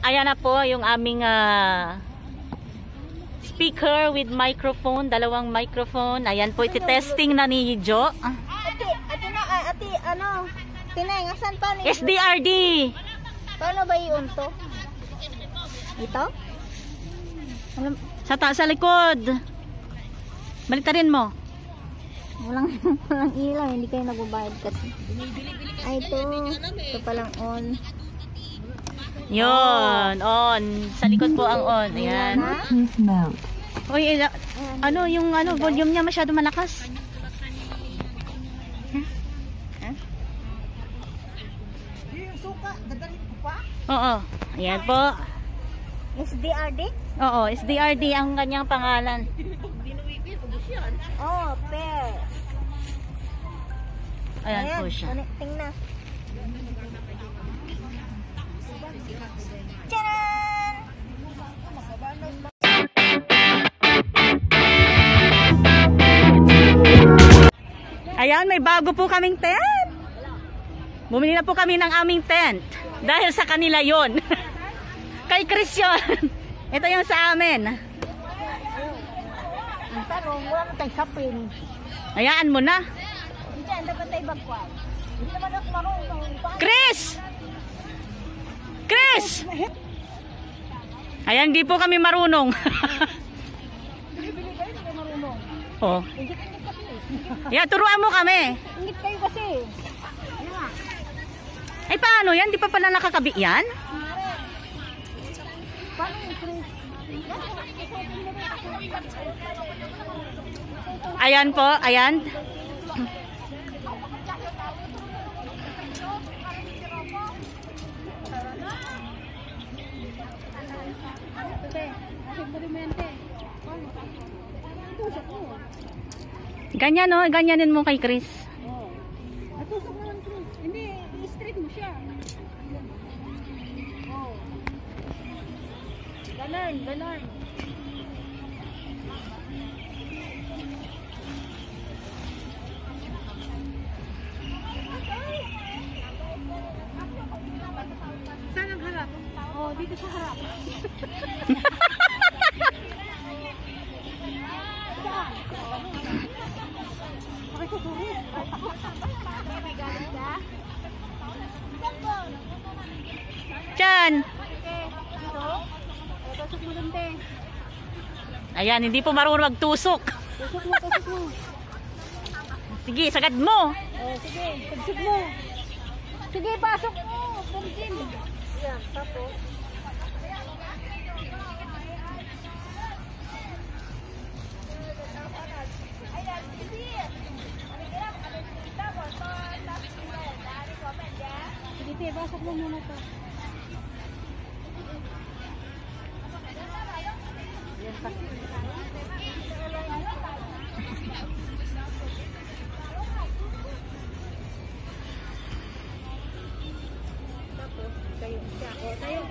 Ayan na po yung aming speaker with microphone, dalawang microphone. Ayan po, iti-testing na ni Jo. Ati, ano? Tinay, asan pa ni? SDRD! Paano ba yun to? Ito? Sa likod. Baliktarin mo. Walang ilaw, hindi kayo nagbabayad kasi. Ay, ito palang on. Yun, on. Sa likod po ang on. Ayan. Uy, ano, yung volume niya masyado malakas. Oo, ayan po. SDRD? Oo, SDRD ang kanyang pangalan. Oh, pair. Ayan po siya. Tingnan. Tcharan! Ayan, may bago po kaming tent. Bumili na po kami ng aming tent. Dahil sa kanila yon. Kay Chris yun. Ito yung sa amin. Ang tanong, wala na tayong sapin. Hayaan mo na. Hindi, ang dapat tayo bagwan. Hindi naman ako marunong. Chris! Chris! Ayan, di po kami marunong. Bili-bili kayo, hindi kayo marunong. Oh. Ingit kasi. Yeah, turuan mo kami. Ingit kayo kasi. Ay, paano yan? Di pa pala nakakabi yan? Paano yung Chris? Ayan po, ayan. Ganyan no, ganyanin mo kay Chris. Natusok naman Chris. Hindi, i-straight mo siya. Oh. Ganon. Saan ang harap? Oh, dito sa harap. Diyan. Ayan, hindi po marunong magtusok. Tusok mo. Sige, sagad mo. Oh, sige, pagsig mo. Sige, pasok mo. Pumsin. Yan, tapos. Sige, pasok mo muna to. Yan, pasok. Tayo.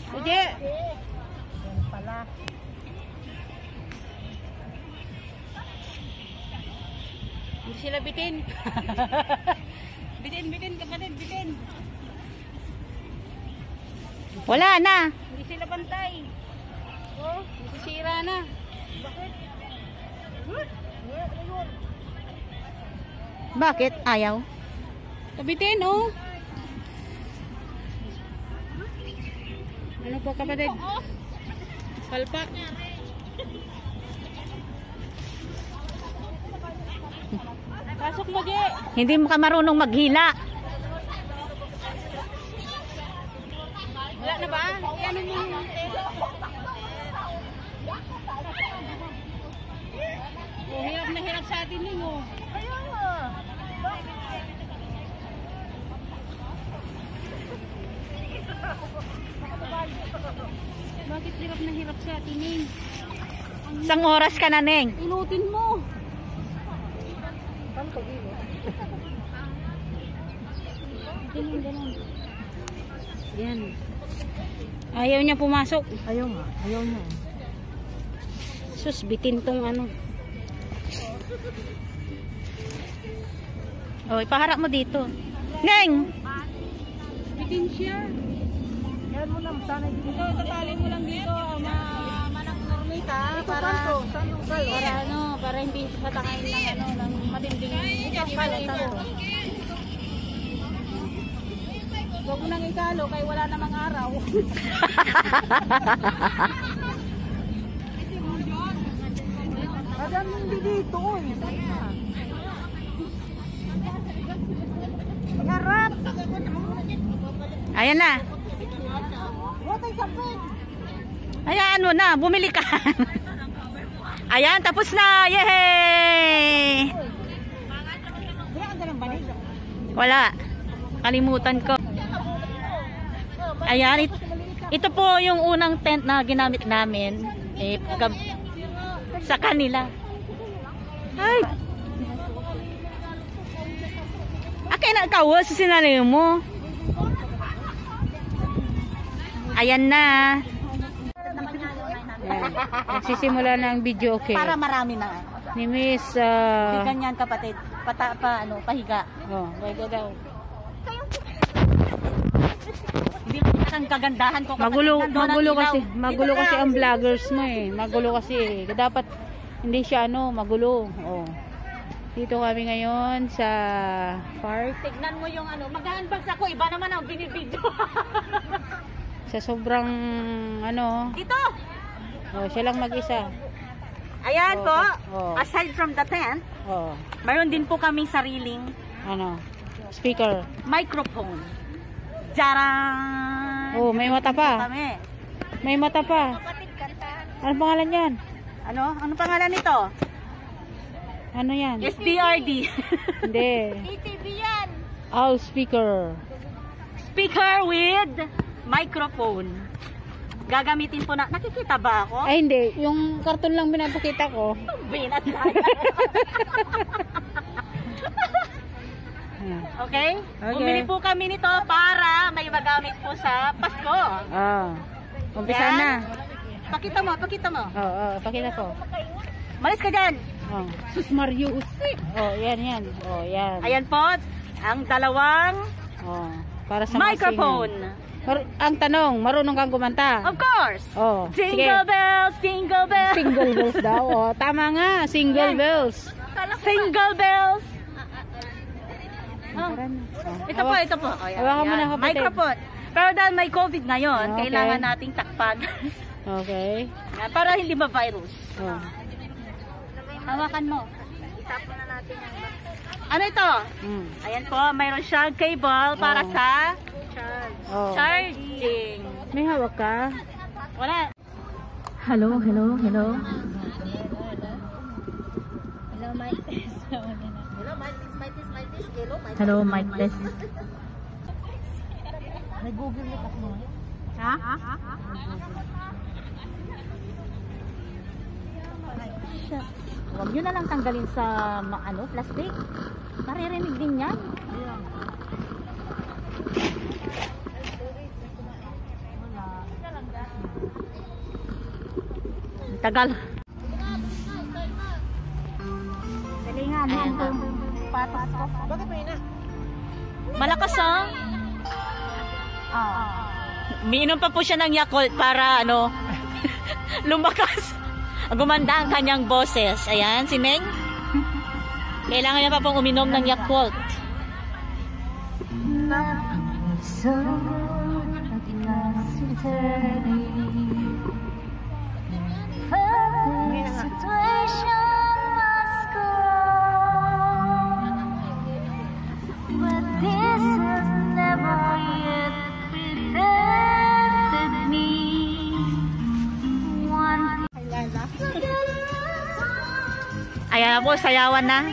Sige. Pala. Hindi sila bitin. bitin kapatid, bitin. Wala na. Hindi sila bantay. Oh, Sira na. bakit? Bakit? Ayaw? Kabitin, oh. Ano po kapatid? Palpak. Pasok mo, Je. Hindi mo ka marunong maghila. Wala na ba? Ano mo? Oh, hirap na hirap sa atin din, oh. Ayun, oh. Bakit hirap na hirap sa atin, eh? Isang oras ka na, Neng. Inutin mo. Yan. Ayaw niya pumasok. Ayaw nga. Ayaw niya. Sus, bitin tong ano. Oh, ipaharap mo dito. Neng! Bitin siya. Yan mo lang. Sana dito. Tatali mo lang dito. Manang normita. Para ano, para hindi patakain ng ano, ng matinding. Ito pala ito. Huwag mo nang ikalo kay wala namang araw. Adam hindi dito eh. Harap. Ayan na. Watay sapit. Ayan mo na, bumili ka. Ayan, tapos na. Yay! Wala. Kalimutan ko. Ayan, ito po yung unang tent na ginamit namin sa kanila. Ay! Akay na ikaw, sa sinalayo mo. Ayan na. Nagsisimula na ang video, okay. Para marami na. Ni Miss... Ganyan kapatid. Pahiga. Oh, pahiga daw. Hindi ko ang kagandahan ko kapatid. Magulo kasi ang vloggers mo eh. Magulo kasi eh. Dapat hindi siya magulo. Oh. Dito kami ngayon sa park. Tignan mo yung mag-unbox ako. Iba naman ang binibidyo. Sa sobrang Dito! Oh, siya lang mag-isa. Ayan po. Oh. Aside from the tent, mayroon din po kaming sariling speaker. microphone. Jarang! Oh, may mata pa. Kami. May mata pa. Ano pangalan yan? Ano pangalan nito? Ano yan? SDRD. Hindi. ATV yan. All speaker. Speaker with microphone. Gagamitin po na. Nakikita ba ako? Ay, hindi. Yung karton lang pinapakita ko. Binat lang. Okay? Bumili po kami nito para may magamit po sa Pasko. Umpisa Yan. na. Pakita mo. Pakita ko. Malis ka dyan. Sus Marius. Yan. Yan. Ayan po, ang dalawang para sa microphone. Ang tanong, marunong kang kumanta? Of course. Sige. Jingle bells, jingle bells. Single bells daw. Tama nga, single bells. Single bells. Ito po. Hawakan mo na, kapatid. Microphone. Pero dahil may COVID ngayon, Okay. kailangan nating takpan. Okay. Para hindi ma-virus. Hawakan mo. Ano ito? Ayan po, mayroon siyang cable para sa charging. May hawak ka? Wala. Hello. Hello, mic test. Hello, mic test. May Google Meet ako. Ha? Huwag nyo na lang tanggalin sa plastic. Maririnig din yan. Tagal. Galingan mo ang patas ko. Bakit may na? Malakas Miinom pa po siya ng Yakult para lumakas. Gumanda ang kanyang boses. Ayan, si Neng. Kailangan niya pa pong uminom ng Yakult. So, Ayan na po, sayawan na.